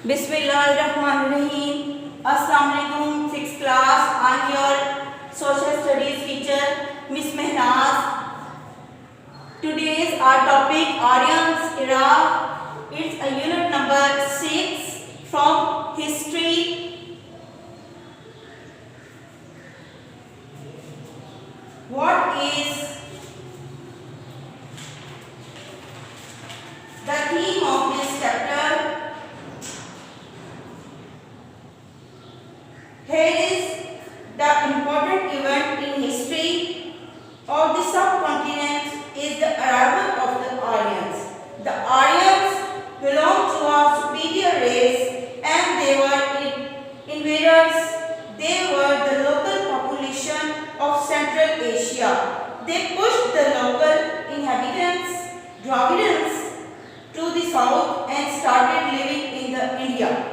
Bismillahirrahmanirrahim. Assalamu alaikum, 6th class. I'm your social studies teacher, Miss Mehnaz. Today's our topic Aryans era. It's a unit number 6 from history. What is the theme of this chapter? Here is the important event in history of the subcontinent is the arrival of the Aryans. The Aryans belonged to a superior race and they were invaders. They were the local population of Central Asia. They pushed the local inhabitants, Dravidians, to the south and started living in the India.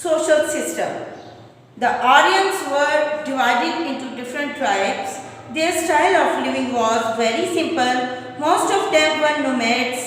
social system. The Aryans were divided into different tribes. Their style of living was very simple. Most of them were nomads.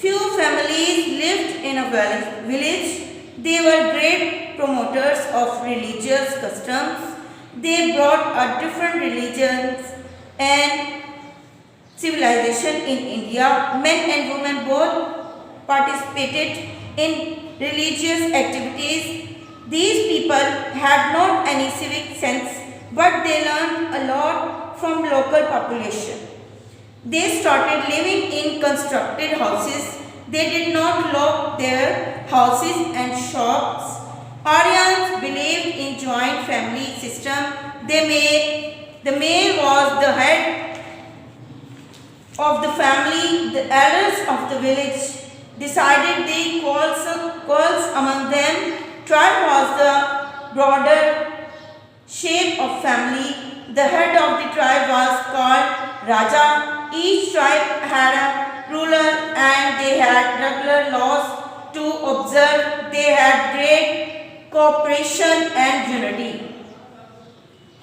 Few families lived in a village. They were great promoters of religious customs. They brought a different religions and civilization in India. Men and women both participated in religious activities. These people had not any civic sense, but they learned a lot from local population. They started living in constructed houses. They did not lock their houses and shops. Aryans believed in joint family system. The male was the head of the family. The elders of the village decided the quarrels among them. Tribe was the broader shape of family. The head of the tribe was called Raja. Each tribe had a ruler and they had regular laws to observe. They had great cooperation and unity.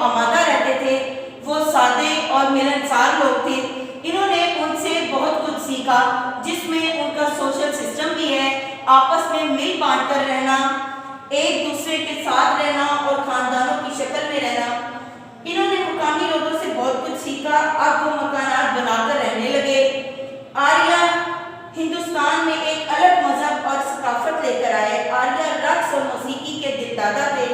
آمادہ رہتے تھے، وہ سادے اور ملنسار لوگ تھے۔ انہوں نے ان سے بہت کچھ سیکھا، جس میں ان کا سوشل سسٹم بھی ہے، آپس میں مل بانٹ کر رہنا، ایک دوسرے کے ساتھ رہنا اور خاندانوں کی شکل میں رہنا۔ انہوں نے مقامی لوگوں سے بہت کچھ سیکھا، اب وہ مکانات بنا کر رہنے لگے۔ آریہ ہندوستان میں ایک الگ مذہب اور ثقافت لے کر آئے۔ آریہ رقص اور موسیقی کے دلدادہ تھے،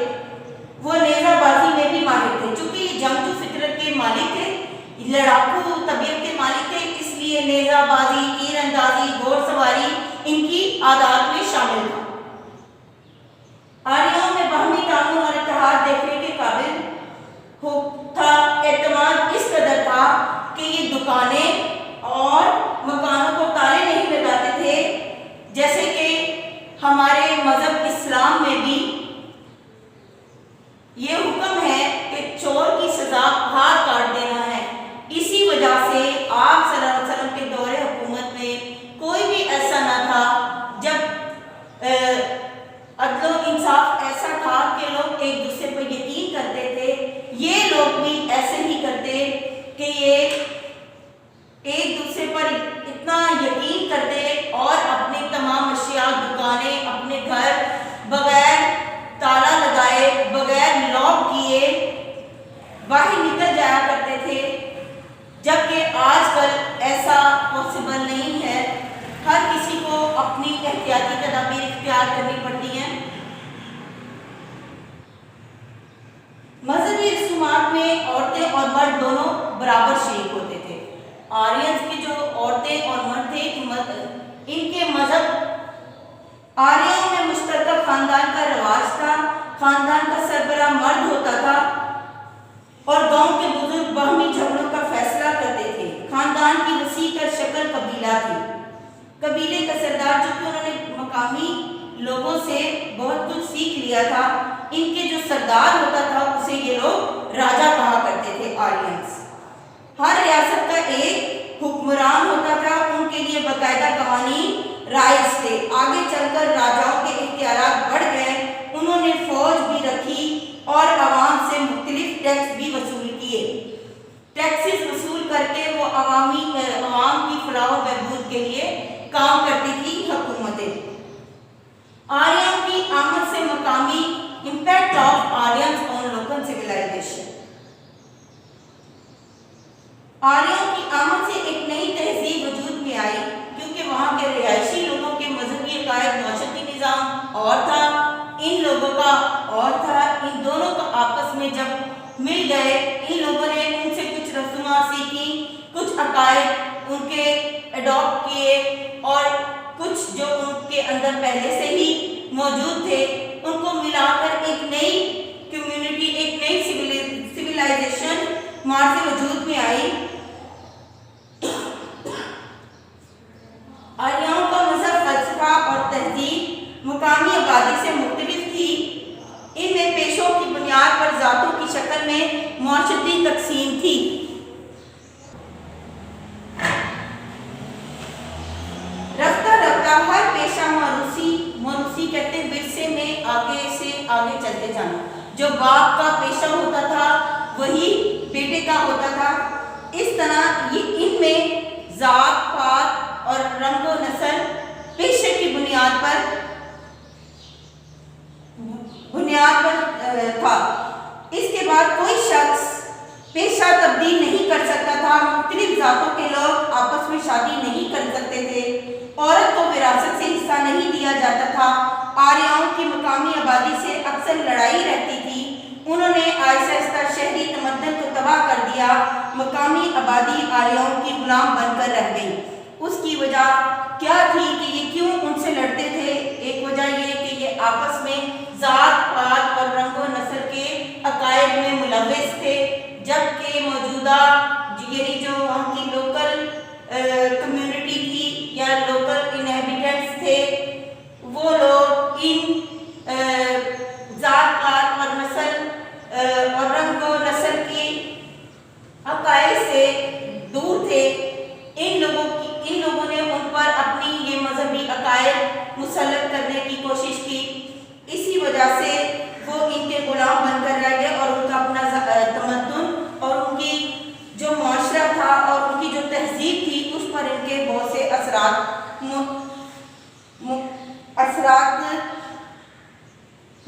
وہ نیزہ بازی میں بھی ماہر تھے۔ چونکہ یہ جنگجو فطرت کے مالک تھے، لڑاکو طبیعت کے مالک تھے، اس لیے نیزہ بازی، تیر اندازی، گھوڑ سواری ان کی عادات میں شامل تھا۔ آریوں میں باہمی تعاون اور اتحاد دیکھنے کے قابل تھا۔ اعتماد اس قدر تھا کہ یہ دکانیں اور مکانوں کو تالے نہیں لگاتے تھے، جیسے کہ ہمارے مذہب اسلام میں بھی یہ حکم ہے کہ چور کی سزا ہاتھ کاٹ دینا ہے۔ اسی وجہ سے آپ صلی اللہ علیہ وسلم کے دور حکومت میں کوئی بھی ایسا نہ تھا جب عدل و انصاف ایسا تھا کہ لوگ ایک دوسرے پر یقین کرتے تھے۔ یہ لوگ بھی ایسے ہی کرتے کہ یہ ایک دوسرے پر اتنا یقین کرتے اور اپنی تمام اشیاء، دکانیں، اپنے گھر بغیر تالا لگائے، بغیر لاک کیے باہر نکل جایا کرتے تھے، جبکہ آج کل ایسا پاسبل نہیں ہے۔ ہر کسی کو اپنی احتیاطی تدابیر اختیار کرنی پڑتی ہیں۔ مذہبی رسومات میں عورتیں اور مرد دونوں برابر شریک ہوتے تھے۔ آریئنز کی جو عورتیں اور مرد تھے، ان کے مذہب آریوں میں مشترکہ خاندان کا رواج تھا۔ خاندان کا سربراہ مرد ہوتا تھا اور گاؤں کے بزرگ باہمی جھگڑوں کا فیصلہ کرتے تھے۔ خاندان کی وسیع تر شکل قبیلہ تھی۔ قبیلے کا سردار، جو کہ انہوں نے مقامی لوگوں سے بہت کچھ سیکھ لیا تھا، ان کے جو سردار ہوتا تھا اسے یہ لوگ راجا کہا کرتے تھے، آریئنز۔ ہر ریاست کا ایک حکمران ہوتا تھا، ان کے لیے باقاعدہ قوانین رائج تھے۔ آگے چل کر راجاؤں کے اختیارات بڑھ گئے، انہوں نے فوج بھی رکھی اور عوام سے مختلف ٹیکس بھی وصول کیے۔ ٹیکسز وصول کر کے وہ عوام کی فلاح و بہبود کے لیے کام کرتی تھی حکومتیں۔ آریوں کی آمد سے مقامی impact of Aryans on local civilization. آریوں کی آمد سے ایک نئی تہذیب وجود میں آئی، کیونکہ وہاں کے رہائشی لوگوں کے مذہبی عقائد، معاشرتی نظام اور تھا، ان لوگوں کا اور تھا۔ ان دونوں کا آپس میں جب مل گئے، ان لوگوں نے ان سے کچھ رسومات سیکھی، کچھ عقائد ان کے اڈاپٹ کیے اور کچھ جو ان کے اندر پہلے سے ہی موجود تھے ان کو ملا کر ایک نئی کمیونٹی، ایک نئی سویلائزیشن معاشرے وجود میں آئی۔ آریاؤں کا مذہب، فلسفہ اور تہذیب مقامی آبادی سے مختلف تھی۔ ان میں پیشوں کی بنیاد پر ذاتوں کی شکل میں معاشرتی تقسیم تھی۔ رفتہ رفتہ ہر پیشہ موروثی کہتے ہیں ورثے میں آگے سے آگے چلتے جانا۔ جو باپ کا پیشہ ہوتا تھا وہی بیٹے کا ہوتا تھا۔ اس طرح یہ ان میں ذات پات اور رنگ و نسل پیشے کی بنیاد پر تھا۔ اس کے بعد کوئی شخص پیشہ تبدیل نہیں کر سکتا تھا۔ مختلف ذاتوں کے لوگ آپس میں شادی نہیں کر سکتے تھے۔ عورت کو وراثت سے حصہ نہیں دیا جاتا تھا۔ آریاؤں کی مقامی آبادی سے اکثر لڑائی رہتی تھی۔ انہوں نے آہستہ آہستہ شہری تمدن کو تباہ کر دیا۔ مقامی آبادی آریاؤں کی غلام بن کر رہ گئی۔ اس کی وجہ کیا تھی کہ یہ کیوں ان سے لڑتے تھے؟ ایک وجہ یہ کہ یہ آپس میں ذات پات اور رنگ و نسل کے عقائد میں ملوث تھے، جبکہ موجودہ جو وہاں کی لوکل کمیونٹی تھی یا لوکل انہیبیٹنٹس تھے، وہ لوگ ان ذات پات اور نسل اور رنگ و نسل کے عقائد سے دور تھے۔ ان لوگوں نے ان پر اپنی یہ مذہبی عقائد مسلط کرنے کی کوشش کی۔ اسی وجہ سے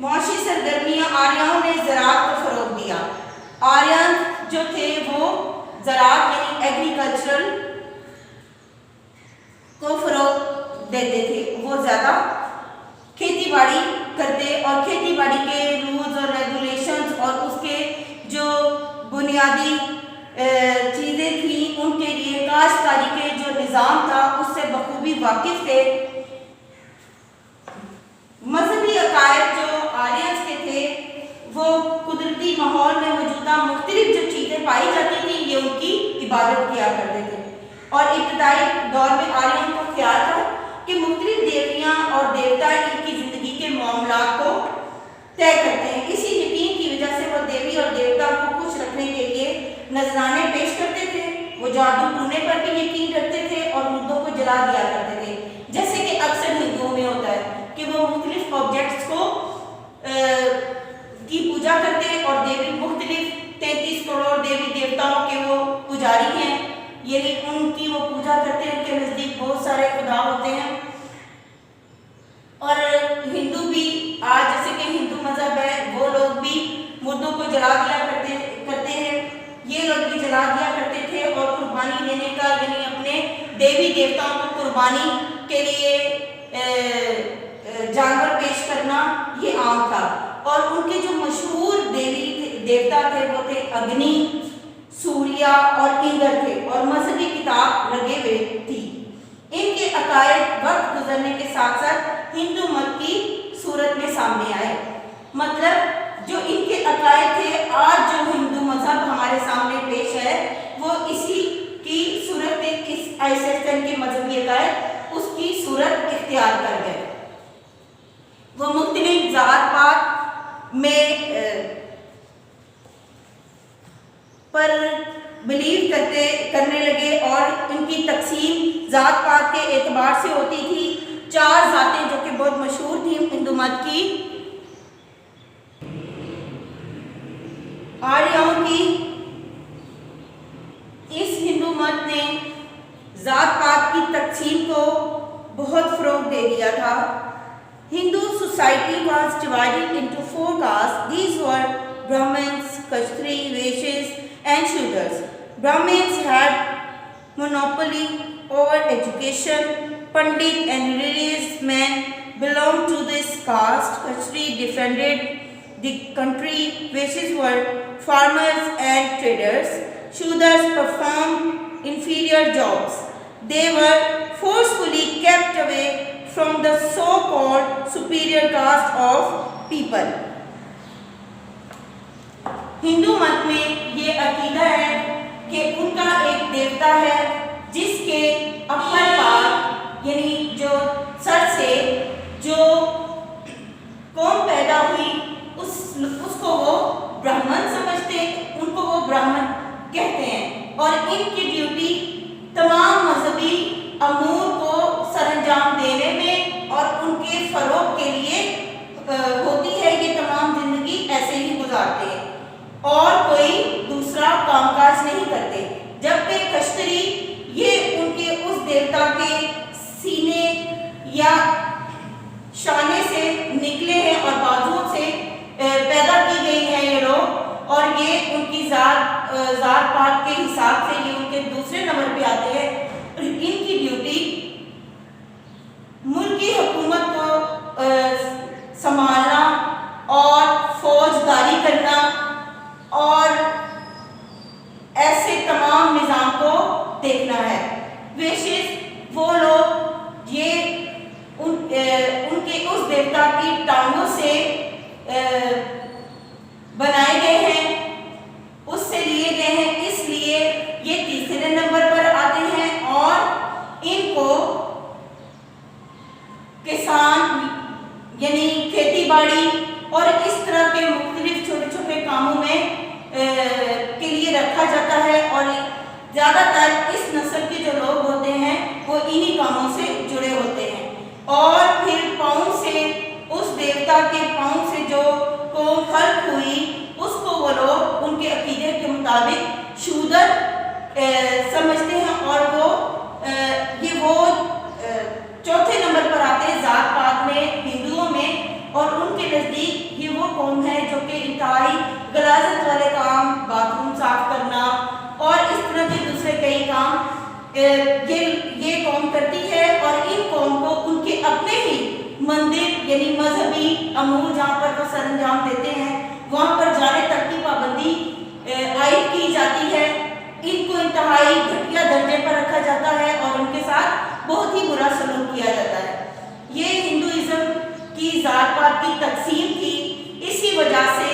معاشی سرگرمیاں آریاؤں نے زراعت کو فروغ دیا۔ آریان جو تھے وہ زراعت یعنی ایگریکلچرل کو فروغ دیتے تھے، وہ زیادہ کھیتی باڑی کرتے اور کھیتی باڑی کے رولز اور ریگولیشنز اور اس کے جو بنیادی چیزیں تھیں ان کے لیے کاشتکاری کے جو نظام تھا اس سے بخوبی واقف تھے۔ مذہبی عقائد جو آریانز کے تھے وہ قدرتی ماحول میں موجودہ مختلف جو چیزیں پائی جاتی تھیں یہ ان کی عبادت کیا کرتے تھے، اور ابتدائی دور میں آریان کو خیال تھا کہ مختلف دیویاں اور دیوتا ان کی زندگی کے معاملات کو طے کرتے ہیں۔ اسی یقین کی وجہ سے وہ دیوی اور دیوتا کو خوش رکھنے کے لیے نذرانے پیش کرتے تھے، وہ جادو ٹونے پر بھی یقین رکھتے تھے اور مردوں کو جلا دیا کرتے تھے، جیسے کہ اکثر ہندوؤں میں ہوتا ہے کہ وہ مختلف آبجیکٹس کو کی پوجا کرتے اور دیوی مختلف 33 کروڑ دیوی دیوتاؤں کے وہ پجاری ہیں، یعنی ان کی وہ پوجا کرتے ہیں، ان کے نزدیک بہت سارے خدا ہوتے ہیں۔ اور ہندو بھی آج جیسے کہ ہندو مذہب ہے وہ لوگ بھی مردوں کو جلا دیا کرتے ہیں، یہ لوگ بھی جلا دیا کرتے تھے، اور قربانی دینے کا یعنی اپنے دیوی دیوتاؤں کو قربانی کے لیے جانور پیش کرنا یہ عام تھا۔ اور ان کے جو مشہور دیوی دیوتا تھے وہ تھے اگنی، سوریا اور اندر تھے، اور مذہبی کتاب لگے ہوئے تھی۔ ان کے عقائد وقت گزرنے کے ساتھ ساتھ ہندو مت کی صورت میں سامنے آئے، مطلب جو ان کے عقائد تھے آج جو ہندو مذہب ہمارے سامنے پیش ہے وہ اسی کی صورت اس ISSN کے مذہبی عقائد اس کی صورت اختیار کر گئے۔ وہ مختلف ذات پات میں پر بلیو کرنے لگے، اور ان کی تقسیم ذات پات کے اعتبار سے ہوتی تھی۔ 4 ذاتیں جو کہ بہت مشہور تھیں ہندو مت کی، آریاؤں کی، اس ہندو مت نے ذات پات کی تقسیم کو بہت فروغ دے دیا تھا۔ Hindu society was divided into 4 castes. These were Brahmins, Kshatriy, Vaishyas and Shudras. Brahmins had monopoly over education. Pandit and religious men belonged to this caste. Kshatriy defended the country. Vaishyas were farmers and traders. Shudras performed inferior jobs. They were forcefully kept away from the so-called superior caste of people. ہندو مت میں یہ عقیدہ ہے کہ ان کا ایک دیوتا ہے جس کے اپر پار یعنی جو سر سے جو قوم پیدا ہوئی اس کو وہ برہمن سمجھتے ہیں، ان کو وہ برہمن کہتے ہیں، اور ان کی ڈیوٹی تمام مذہبی امور کو سر انجام دینے میں اور ان کے فروغ کے لیے ہوتی ہے۔ یہ تمام زندگی ایسے ہی گزارتے ہیں اور کوئی دوسرا کام کاج نہیں کرتے، جبکہ کشتری یہ ان کے اس دیوتا کے سینے یا شانے سے نکلے ہیں اور بازوؤں سے پیدا کی گئی ہے یہ لوگ، اور یہ ان کی ذات پات کے حساب سے یہ ان کے دوسرے نمبر پہ آتے ہیں۔ ان کی ڈیوٹی ملک کی حکومت کو سنبھالنا اور فوجداری کرنا اور ایسے تمام نظام کو دیکھنا ہے۔ ویشیز وہ لوگ یہ ان کے اس دیوتا کی ٹانگوں سے بنائے گئے ہیں، اس سے لیے گئے ہیں، اس لیے یہ تیسرے نمبر پر آتے ہیں، اور ان کو کسان یعنی کھیتی باڑی اور اس طرح کے مختلف چھوٹے چھوٹے کاموں میں کے لیے رکھا جاتا ہے، اور زیادہ تر اس نسل کے جو لوگ ہوتے ہیں وہ انہی کاموں سے جڑے ہوتے ہیں، اور پھر پاؤں سے اس دیوتا کے پاؤں سے جو قوم خلق ہوئی اس کو وہ لوگ ان کے عقیدے کے مطابق شودر سمجھتے ہیں، اور وہ چوتھے نمبر پر آتے ہیں ذات پات میں ہندوؤں میں اور ان کے نزدیک یہ وہ قوم ہے جو کہ انتہائی غلاظت والے کام، باتھ روم صاف کرنا اور اس طرح کے دوسرے کئی کام یہ قوم کرتی ہے، اور ان قوم کو ان کے اپنے ہی مندر یعنی مذہبی امور جہاں پر وہ سر انجام دیتے ہیں وہاں پر جانے تک کی پابندی عائد کی جاتی ہے۔ ان کو انتہائی گھٹیا درجے پر رکھا جاتا ہے اور ان کے ساتھ بہت ہی برا سلوک کیا جاتا ہے۔ یہ ہندوازم کی ذات پات کی تقسیم تھی۔ اسی وجہ سے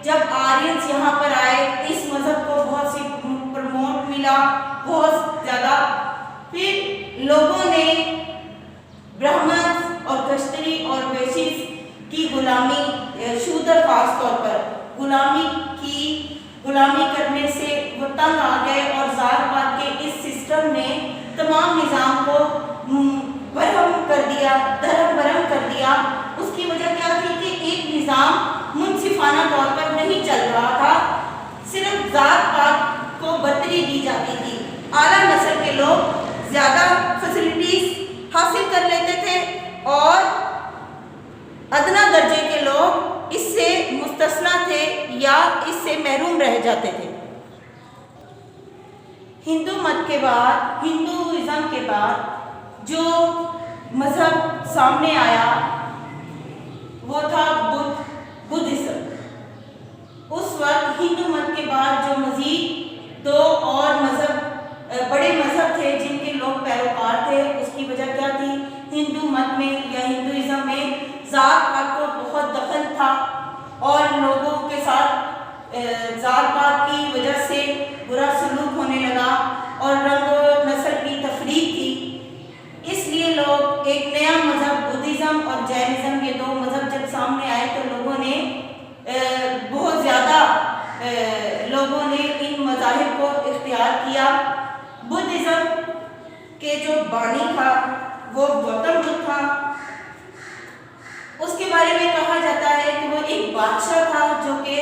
جب آرینز یہاں پر آئے اس مذہب کو بہت سی پروموٹ ملا، بہت زیادہ، پھر لوگوں نے برہمنز اور کشتری اور ویشیز کی غلامی، شودر خاص طور پر غلامی کرنے سے وہ تنگ آ گئے اور ذات پات کے اس سسٹم نے تمام نظام کو برہم کر دیا، دھرم برہم کر دیا۔ اس کی وجہ کیا تھی کہ ایک نظام منصفانہ طور پر نہیں چل رہا تھا، صرف ذات پات کو برتری دی جاتی تھی۔ اعلیٰ نسل کے لوگ زیادہ فیسلٹیز حاصل کر لیتے تھے اور ادنا درجے کے لوگ اس سے مستثنی تھے یا اس سے محروم رہ جاتے تھے۔ ہندوازم کے بعد جو مذہب سامنے آیا وہ تھا بدھزم۔ اس وقت ہندو مت کے بعد جو مزید دو اور بڑے مذہب تھے جن کے لوگ پیروکار تھے، اس کی وجہ کیا تھی؟ ہندو مت میں یا ہندوازم میں ذات پات کو بہت دخل تھا اور لوگوں کے ساتھ ذات پات کی وجہ سے برا سلوک ہونے لگا اور رنگ و نسل کی تفریق تھی۔ اس لیے لوگ ایک نیا مذہب بدھزم اور جینزم، یہ دو مذہب جب سامنے آئے تو لوگوں نے بہت زیادہ ان مذاہب کو اختیار کیا۔ بدھزم کے جو بانی تھا وہ گوتم بدھ تھا۔ اس کے بارے میں کہا جاتا ہے کہ وہ ایک بادشاہ تھا جو کہ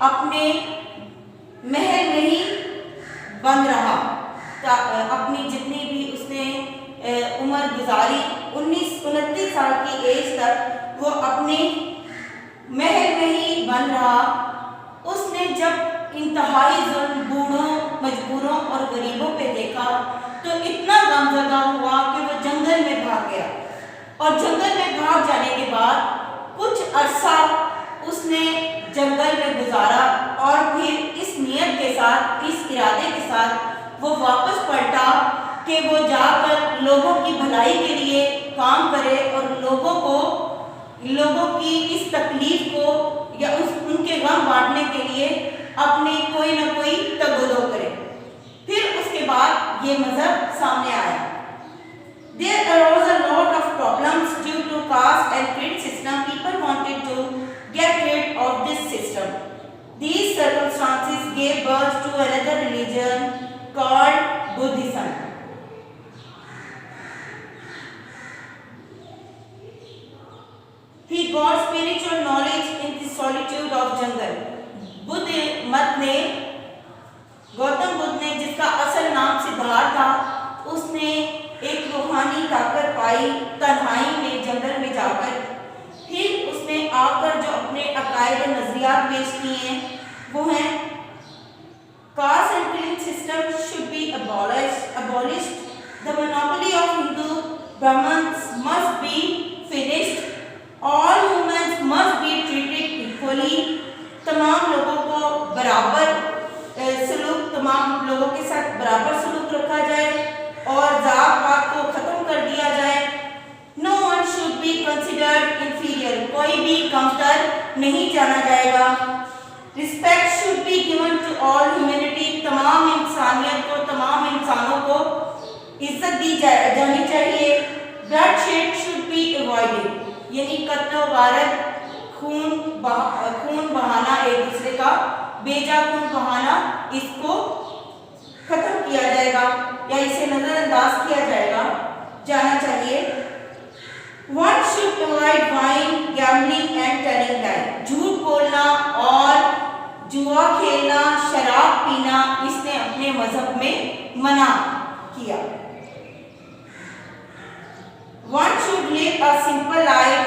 اپنے محل میں ہی بند رہا، اپنی جتنی بھی اس نے عمر گزاری 29 سال کی ایج تک وہ اپنے محل میں ہی بند رہا۔ اس نے جب انتہائی ظلم بوڑھوں، مجبوروں اور غریبوں پہ دیکھا تو اتنا غمزدہ ہوا کہ وہ جنگل میں بھاگ گیا، اور جنگل میں بھاگ جانے کے بعد کچھ عرصہ اس نے جنگل میں گزارا اور پھر اس نیت کے ساتھ، اس ارادے کے ساتھ وہ واپس پلٹا کہ وہ جا کر لوگوں کی بھلائی کے لیے کام کرے اور لوگوں کی اس تکلیف کو یا ان کے غم بانٹنے کے لیے اپنی کوئی نہ کوئی تگودو کرے۔ پھر اس کے بعد یہ مذہب سامنے آیا۔ There arose a lot of problems due to caste and creed system. People wanted to get rid of this system. These circumstances gave birth to another religion called Buddhism. He got spiritual knowledge in the solitude of jungle. بدھ مت نے، گوتم بدھ نے جس کا اصل نام سدھارتھ تھا، اس نے ایک روحانی طاقت پائی تنہائی میں جنگل میں جا کر۔ پھر اس نے آ کر جو اپنے عقائد و نظریات پیش کیے ہیں وہ ہیں caste and creed system should be abolished. The monopoly of Hindu Brahmins must be finished. All humans must be treated equally. تمام لوگوں کو برابر سلوک، تمام لوگوں کے ساتھ برابر سلوک رکھا جائے اور ذات پات کو ختم کر دیا جائے۔ No one should be considered inferior. کوئی بھی کمتر نہیں جانا جائے گا۔ Respect should be given to all humanity. تمام انسانیت کو، تمام انسانوں کو عزت دی جانی چاہیے۔ Bloodshed should be avoided. یعنی قتل و غارت، خون بہانا، ایک دوسرے کا بیجا خون بہانا، اس کو ختم کیا جائے گا یا اسے نظر انداز کیا جانا چاہیے۔ One should avoid wine, gambling and telling lie. جھوٹ بولنا اور جوا کھیلنا، شراب پینا، اس نے اپنے مذہب میں منع کیا۔ One should live a simple life.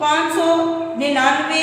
599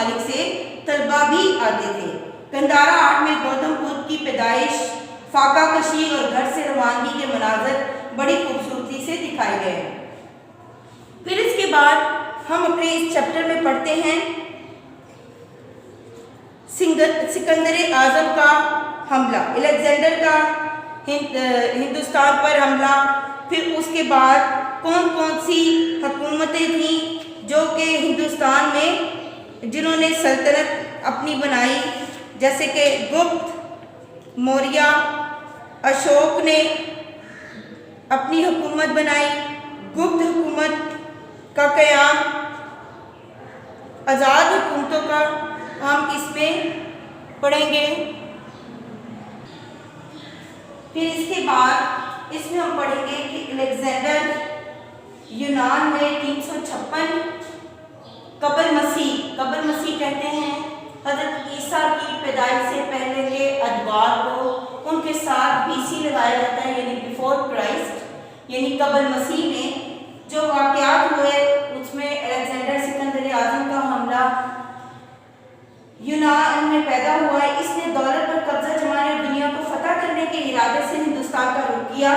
ممالک سے طلبا بھی آتے تھے۔ گندھارا آرٹ میں گوتم بدھ کی پیدائش، فاقہ کشی اور گھر سے روانگی کے مناظر بڑی خوبصورتی سے دکھائے گئے ہیں۔ پھر اس کے بعد ہم اپنے اس چیپٹر میں پڑھتے ہیں سکندر اعظم کا حملہ، الیگزینڈر کا ہندوستان پر حملہ۔ پھر اس کے بعد کون کون سی حکومتیں تھیں جو کہ ہندوستان میں جنہوں نے سلطنت اپنی بنائی، جیسے کہ گپت، موریہ، اشوک نے اپنی حکومت بنائی، گپت حکومت کا قیام، آزاد حکومتوں کا ہم اس میں پڑھیں گے۔ پھر اس کے بعد اس میں ہم پڑھیں گے کہ الیگزینڈر یونان میں 356 قبل مسیح کہتے ہیں حضرت عیسیٰ کی پیدائش سے پہلے کے ادوار کو ان کے ساتھ BC لگایا جاتا ہے، یعنی بیفور کرائسٹ، یعنی قبل مسیح میں جو واقعات ہوئے اس میں الیگزینڈر سکندر اعظم کا حملہ یونان میں پیدا ہوا ہے۔ اس نے دولت پر قبضہ جمانے اور دنیا کو فتح کرنے کے ارادے سے ہندوستان کا رخ کیا۔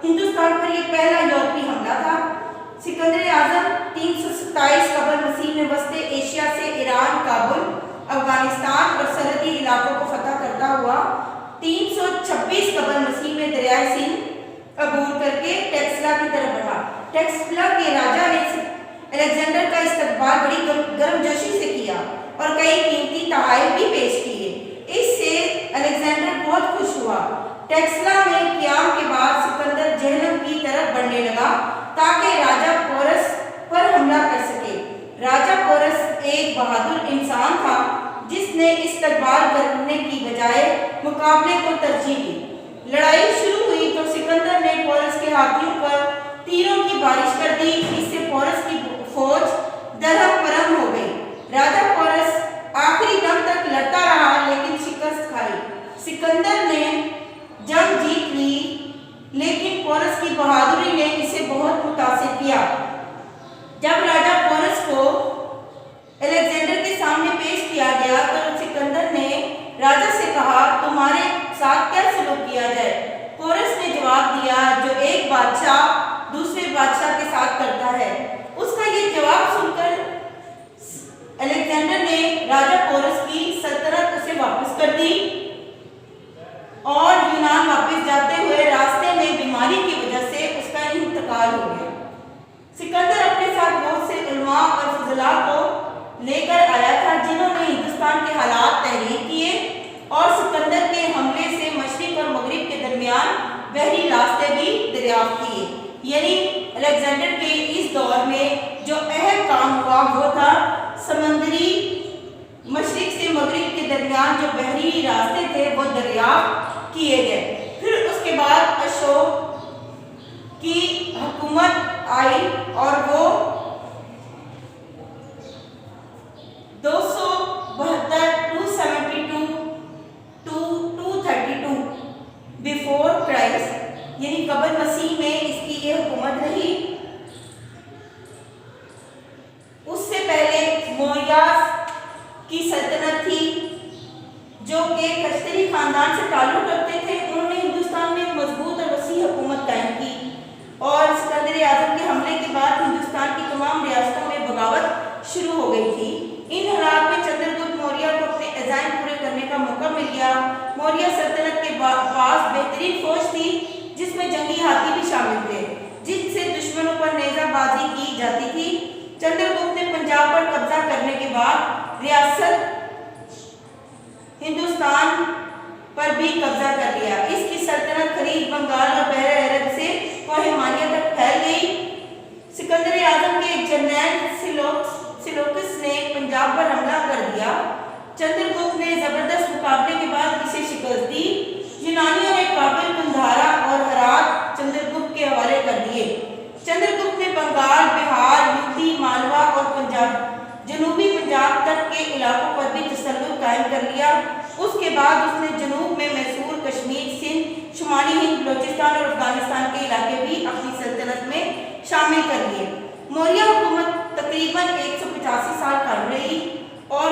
ہندوستان پر یہ پہلا یورپی حملہ تھا۔ سکندر اعظم 327 قبل مسیح میں وسط ایشیا سے ایران، کابل، افغانستان اور سرحدی علاقوں کو فتح کرتا ہوا 326 قبل مسیح میں دریائے سندھ عبور کر کے ٹیکسلا کی طرف بڑھا۔ ٹیکسلا کے راجا نے الیگزینڈر کا استقبال بڑی گرم جوشی سے کیا اور کئی قیمتی تحائف بھی پیش کیے۔ اس سے الیگزینڈر بہت خوش ہوا۔ ٹیکسلا میں قیام کے بعد سکندر جہنم کی طرف بڑھنے لگا تاکہ راجا پورس پر حملہ کر سکے۔ راجا پورس ایک بہادر انسان تھا جس نے استقبال کرنے کی بجائے مقابلے کو ترجیح دی۔ لڑائی شروع ہوئی تو سکندر نے پورس کے ہاتھیوں پر تیروں کی بارش کر دی، اس سے پورس کی فوج درہم برہم ہو گئی۔ راجا پورس آخری دم تک لڑتا رہا لیکن شکست کھائی۔ سکندر نے جنگ جیت لی لیکن پورس کی بہادری نے اسے بہت متاثر کیا۔ جب راجا پورس کو الیگزینڈر کے سامنے پیش کیا گیا تو سکندر نے راجا سے کہا تمہارے ساتھ کیا سلوک کیا جائے؟ پورس نے جواب دیا جو ایک بادشاہ دوسرے بادشاہ کے ساتھ کرتا ہے۔ اس کا یہ جواب سن کر الیگزینڈر نے راجا پورس کی سلطنت اسے واپس کر دی اور یونان واپس جاتے ہوئے راستے میں بیماری کی وجہ سے اس کا انتقال ہو گیا۔ سکندر اپنے ساتھ بہت سے علماء اور فضلاء کو لے کر آیا تھا جنہوں نے ہندوستان کے حالات تحریر کیے اور سکندر کے حملے سے مشرق اور مغرب کے درمیان بحری راستے بھی دریافت کیے۔ یعنی الیگزینڈر کے اس دور میں جو اہم کام ہوا وہ تھا سمندری مشرق سے مغرب کے درمیان جو بحری راستے تھے وہ دریافت کیے گئے۔ پھر اس کے بعد اشوک کی حکومت آئی اور وہ 232 بیفور کرائسٹ یعنی قبل مسیح میں اس کی یہ حکومت رہی۔ اس سے پہلے موریاز کی سلطنت تھی جو کہ کشتری خاندان سے تعلق رکھتے تھے۔ انہوں نے ہندوستان میں ایک مضبوط اور وسیع حکومت قائم کی اور سکندر اعظم کے حملے کے بعد ہندوستان کی تمام ریاستوں میں بغاوت شروع ہو گئی تھی۔ ان حالات میں چندر گپت موریہ کو اپنے عزائم پورے کرنے کا موقع مل گیا۔ موریہ سلطنت کے پاس بہترین فوج تھی جس میں جنگی ہاتھی بھی شامل تھے جن سے دشمنوں پر نیزہ بازی کی جاتی تھی۔ چندر گپت نے پنجاب پر قبضہ کرنے کے بعد ریاست ہندوستان پر بھی قبضہ کر لیا۔ اس کی سلطنت خلیج بنگال اور بحر عرب سے کوہ ہمالیہ تک پھیل گئی۔ سکندر اعظم کے جرنیل سیلوکس نے پنجاب پر حملہ کر دیا۔ چندر گپت نے زبردست مقابلے کے بعد اسے شکست دی۔ یونانیوں نے کابل، گندھارا اور ہرات چندر گپت کے حوالے کر دیے۔ چندر گپت نے بنگال، بہار، یوپی، مالوا اور جنوبی پنجاب تک کے علاقوں پر بھی تسلط قائم کر لیا۔ اس کے بعد اس نے جنوب میں میسور، کشمیر، سندھ، شمالی ہند، بلوچستان اور افغانستان کے علاقے بھی اپنی سلطنت میں شامل کر لیے۔ موریہ حکومت تقریباً 185 سال قائم رہی اور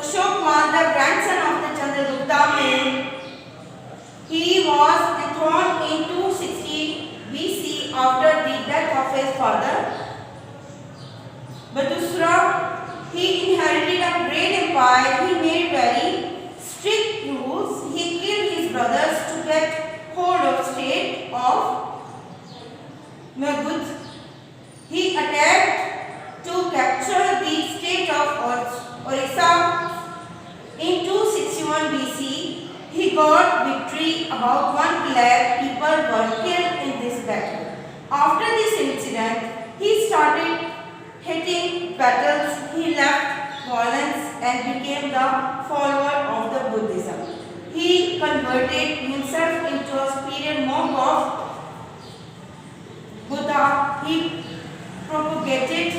Ashok was the grandson of the Chandragupta man. He was enthroned in 260 BC after the death of his father Batusra. He inherited a great empire. He made very strict rules. He killed his brothers to get hold of state of Magud. He attacked to capture the state of Orissa. In 261 BC, he got victory. About 1 lakh people were killed in this battle. After this incident, he started hating battles. He left violence and became the follower of the Buddhism. He converted himself into a spiritual monk of Buddha. He propagated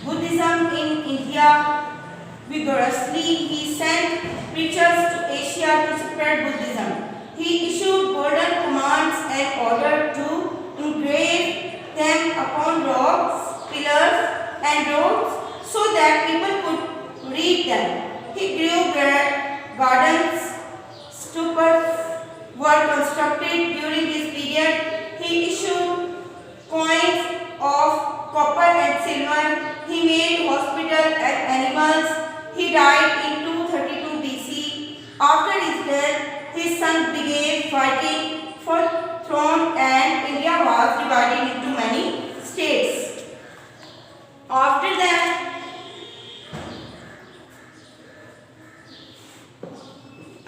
Buddhism in India vigorously. He sent preachers to Asia to spread Buddhism. He issued golden commands and ordered to engrave them upon rocks, pillars and roads so that people could read them. He grew gardens, stupas were constructed during this period. He issued coins of copper and silver. He made hospitals and animals. He died in 232 BC. After his death, his son began fighting for throne and India was divided into many states. After that,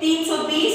320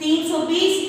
320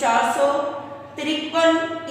453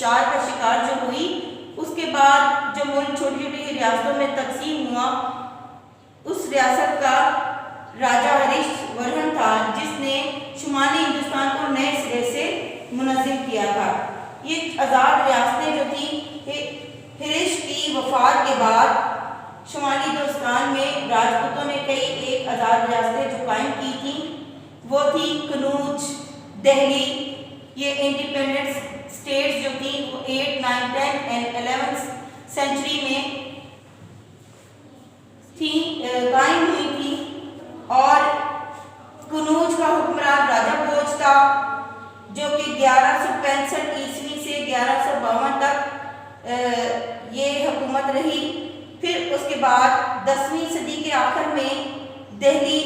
انتشار کا شکار جو ہوئی، اس کے بعد جو ملک چھوٹی چھوٹی ریاستوں میں تقسیم ہوا، اس ریاست کا راجا ہریش ورمن تھا جس نے شمالی ہندوستان کو نئے سرے سے منظم کیا تھا۔ یہ آزاد ریاستیں جو تھیں، ہریش کی وفات کے بعد شمالی ہندوستان میں راجپوتوں نے کئی ایک آزاد ریاستیں جو قائم کی تھیں، وہ تھی کنوج، دہلی۔ یہ انڈیپینڈنٹ اسٹیٹس جو تھیں وہ 8th, 9th, 10th and 11th century میں قائم ہوئی تھی، اور کنوج کا حکمران راجا بھوج تھا جو کہ 1165 عیسوی سے 1152 تک یہ حکومت رہی۔ پھر اس کے بعد 10ویں صدی کے آخر میں دہلی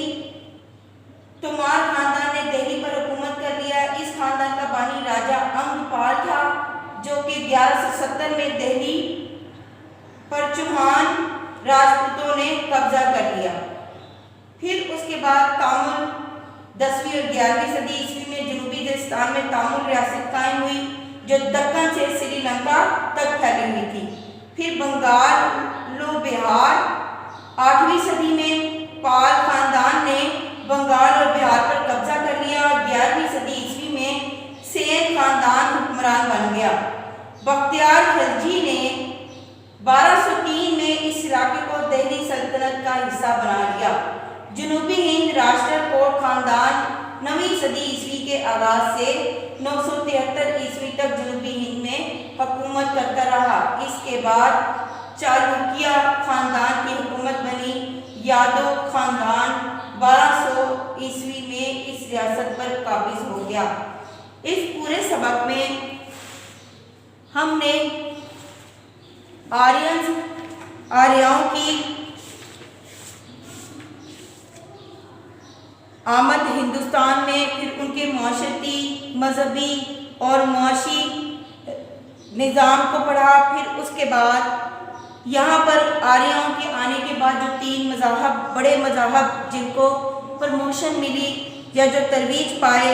تومار خاندان نے دہلی پر حکومت کر لیا۔ اس خاندان کا بانی راجا انگ پال تھا جو کہ 1170 میں دہلی پر چوہان راجپوتوں نے قبضہ کر لیا۔ پھر اس کے بعد تامل 10ویں اور 11ویں صدی عیسوی میں جنوبی ہندوستان میں تامل ریاست قائم ہوئی جو دکن سے سری لنکا تک پھیلی ہوئی تھی۔ پھر بنگال و بہار 8ویں صدی میں پال خاندان نے بنگال اور بہار پر قبضہ کر لیا، اور 11ویں صدی عیسوی میں سین خاندان حکمران بن گیا۔ بختیار خلجی نے 1203 میں اس علاقے کو دہلی سلطنت کا حصہ بنا لیا۔ جنوبی ہند راشٹر کوٹ خاندان 9ویں صدی عیسوی کے آغاز سے 973 عیسوی تک جنوبی ہند میں حکومت کرتا رہا۔ اس کے بعد چالوکیہ خاندان کی حکومت بنی۔ یادو خاندان 1200 عیسوی میں اس ریاست پر قابض ہو گیا۔ اس پورے سبق میں ہم نے آریاؤں کی آمد ہندوستان میں، پھر ان کے معاشرتی، مذہبی اور معاشی نظام کو پڑھا۔ پھر اس کے بعد یہاں پر آریاؤں کے آنے کے بعد جو 3 مذاہب، بڑے مذاہب جن کو پرموشن ملی یا جو ترویج پائے،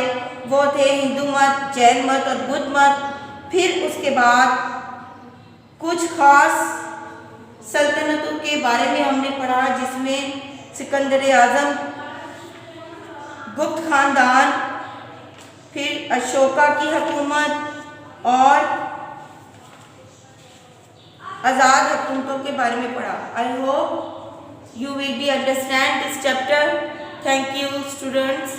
وہ تھے ہندو مت، جین مت اور بدھ مت۔ پھر اس کے بعد کچھ خاص سلطنتوں کے بارے میں ہم نے پڑھا، جس میں سکندر اعظم، گپت خاندان، پھر اشوکا کی حکومت اور آزاد حکومتوں کے بارے میں پڑھا۔ I hope you will be understand this chapter. Thank you, students.